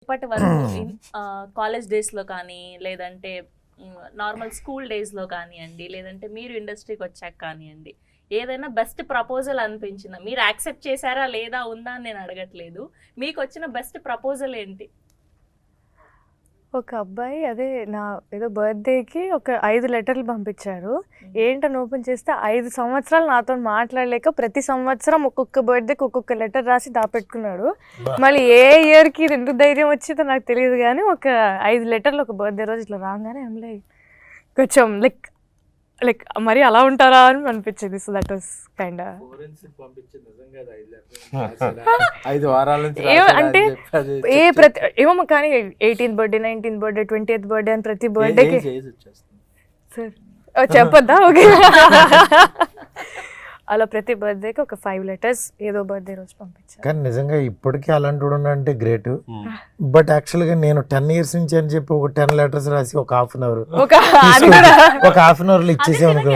ఇప్పటి వరకు కాలేజ్ డేస్లో కానీ లేదంటే నార్మల్ స్కూల్ డేస్లో కానివ్వండి లేదంటే మీరు ఇండస్ట్రీకి వచ్చాక కానివ్వండి ఏదైనా బెస్ట్ ప్రపోజల్ అనిపించిందా? మీరు యాక్సెప్ట్ చేశారా లేదా ఉందా అని నేను అడగట్లేదు, మీకు వచ్చిన బెస్ట్ ప్రపోజల్ ఏంటి? ఒక అబ్బాయి అదే నా ఏదో బర్త్డేకి ఒక 5 లెటర్లు పంపించారు. ఏంటని ఓపెన్ చేస్తే 5 సంవత్సరాలు నాతో మాట్లాడలేక ప్రతి సంవత్సరం ఒక్కొక్క బర్త్డేకి ఒక్కొక్క లెటర్ రాసి దాపెట్టుకున్నాడు. మళ్ళీ ఏ ఇయర్కి ఎందుకు ధైర్యం వచ్చిందో నాకు తెలియదు, కానీ ఒక 5 లెటర్లు ఒక బర్త్డే రోజు ఇట్లా రాగానే కొంచెం లైక్ మరి అలా ఉంటారా అని అనిపించింది. సో దట్ వాస్ కైండ్ అంటే ఏమో కానీ 18th birthday 19th birthday 20th birthday అని ప్రతి బర్త్డేకి సార్ చెప్పొద్దా? ఓకే అలా ప్రతి బర్త్డేకి ఒక 5 లెటర్స్ ఏదో బర్త్డే రోజు పంపించాను. కానీ నిజంగా ఇప్పటికీ అలాంటి అంటే గ్రేట్. బట్ యాక్చువల్గా నేను 10 years నుంచి అని చెప్పి ఒక 10 letters రాసి ఒక హాఫ్ అన్ అవర్ లో ఇచ్చేసి అనుకో.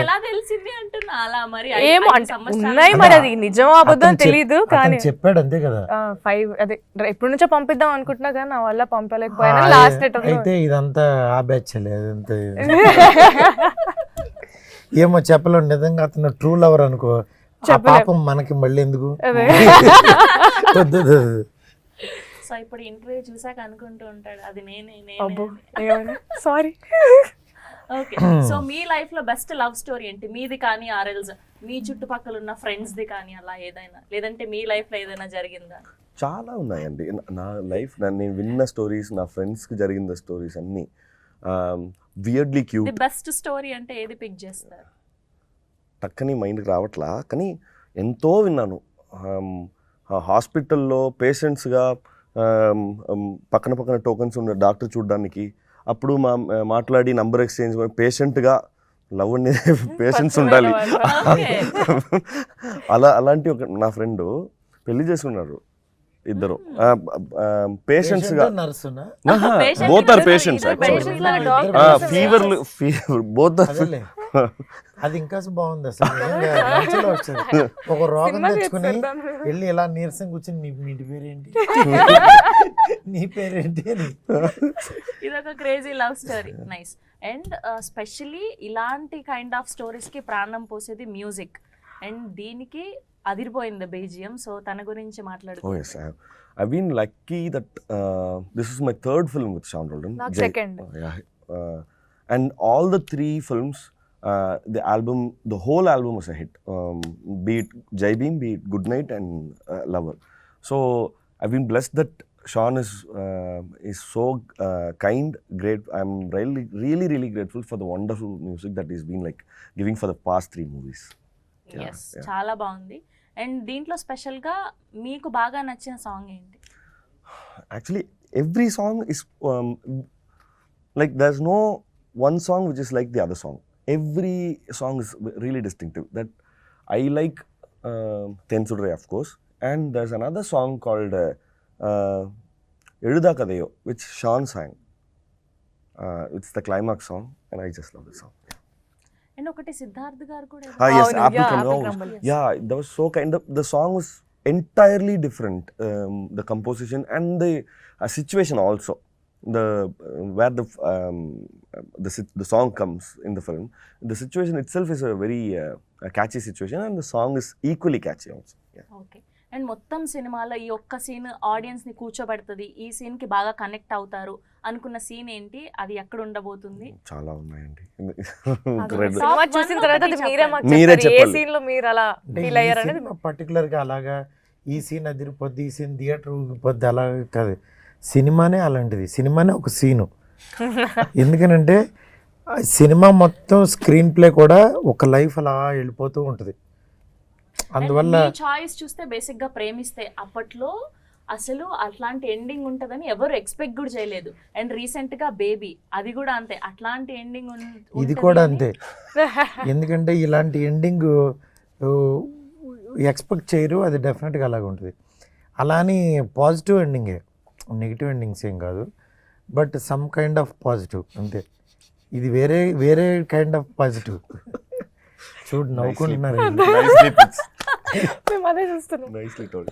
ఏమో అంటే ఉన్నాయి మరి, అది నిజం అబద్ధం తెలియదు కానీ చెప్పాడు అంతే కదా. 5 అదే ఎప్పటి నుంచో పంపిద్దాం అనుకుంటున్నా కానీ నా వల్ల పంపలేకపోయినా లాస్ట్ లెటర్ అయితే ఇదంతా ఆ బ్యాచ్ లేదంతా ఏమో చెప్పలేం. నిజంగా అతను ట్రూ లవర్ అనుకో, పాపం మనకి మళ్ళీ ఎందుకు. సో ఇప్పుడు ఇంటర్వ్యూ చూసాక అనుకుంటూ ఉంటాడు అది నేనే. సారీ. ఓకే, సో మీ లైఫ్ లో బెస్ట్ లవ్ స్టోరీ ఏంటి? మీది కానీ ఆర్ఎల్స్ మీ చుట్టుపక్కల ఉన్న ఫ్రెండ్స్ ది కానీ అలా ఏదైనా, లేదంటే మీ లైఫ్ లో ఏదైనా జరిగిందా? చాలా ఉన్నాయండి నా లైఫ్. నేను విన్న స్టోరీస్, నా ఫ్రెండ్స్కి జరిగిన స్టోరీస్ అన్నీ weirdly cute. The best story అంటే ఏది పిక్ చేస్తారు? టక్కని మైండ్కి రావట్లా, కానీ ఎంతో విన్నాను. హాస్పిటల్లో పేషెంట్స్గా పక్కన టోకన్స్ ఉన్న డాక్టర్ చూడడానికి, అప్పుడు మాట్లాడి నంబర్ ఎక్స్చేంజ్ పేషెంట్గా లవ్ అనేది పేషెంట్స్ ఉండాలి. అలాంటి ఒక నా ఫ్రెండ్ పెళ్లి చేసుకున్నారు, ఇద్దరు పేషెంట్స్ గా. Both are patients fever both. అది ఇంకా బాగుంది అసలు. ఒక రోగం తెచ్చుకుని వెళ్ళి ఇలా నీరసం కూర్చొని నీ పేరేంటి నీ పేరేంటి అని. ఇదొక crazy love story. Nice. And specially ఇలాంటి కైండ్ ఆఫ్ స్టోరీస్ కి ప్రాణం పోసేది మ్యూజిక్, అండ్ దీనికి అదిరిపోయింది బీజిఎం. సో తన గురించి మాట్లాడుకో. I've been lucky that this is my 3rd film with Sean Roldan. Second. And all the 3 films, the whole album was a hit. Be it Jai Bhim, be it Good Night and Lover. So I've been blessed that Sean is so kind, great. I'm really grateful for the wonderful music that he's been like giving for the past 3 movies. Yes, చాలా బాగుంది. And దీంట్లో స్పెషల్గా మీకు బాగా నచ్చిన song ఏంటి? Actually, every song is like there's no one song which is like the other song. Every song is really distinctive. That I like Tensudre, of course, and there's another song called Eluda Kadayo, which Sean sang. It's the climax song, and I just love the song. And ఒకటి సిద్ధార్థ్ గారు కూడా. Yes, Apple Crumble. Yeah, that was so kind of. The song was entirely different. The composition and the situation also. Where the song comes in the film. The situation itself is a very catchy situation, and the song is equally catchy also. Yeah. Okay. And మొత్తం సినిమాలో ఈ ఒక్క scene ఆడియన్స్ని కూర్చోబెడుతుంది, ఈ సీన్కి బాగా connect అవుతారు అనుకున్న సీన్ ఏంటి? అది ఎక్కడ ఉండబోతుంది? చాలా ఉన్నాయండి. చూసిన తర్వాత మీరే చెప్పాలి ఏ సీన్ లో మీరు అలా ఫీల్ అయ్యారు అనేది. పర్టికులర్ గా అలాగా ఈ సీన్ అదిరిపోద్ది, ఈ సీన్ థియేటర్ ఊగిపోద్ది అలా కాదు. సినిమానే అలాంటిది. సినిమానే ఒక సీను. ఎందుకనంటే సినిమా మొత్తం స్క్రీన్ ప్లే కూడా ఒక లైఫ్ అలా వెళ్ళిపోతూ ఉంటుంది. అందువల్ల చాయిస్ చూస్తే బేసిక్ గా ప్రేమిస్తే అప్పట్లో అసలు అట్లాంటి ఎండింగ్ ఉంటదని ఎవరు ఎక్స్పెక్ట్ కూడా చేయలేదు. అండ్ రీసెంట్ గా బేబీ, అది కూడా అంతే, అట్లాంటి ఎండింగ్ ఇది కూడా అంతే. ఎందుకంటే ఇలాంటి ఎండింగ్ ఎక్స్పెక్ట్ చేయరు, అది డెఫినెట్గా అలాగే ఉంటుంది. అలా అని పాజిటివ్ ఎండింగే, నెగిటివ్ ఎండింగ్స్ ఏం కాదు, but some kind of positive అంతే. ఇది వేరే కైండ్ ఆఫ్ పాజిటివ్. చూడు నవ్వుకుంటున్నారు. మేము అదే చూస్తున్నాం. Nicely told.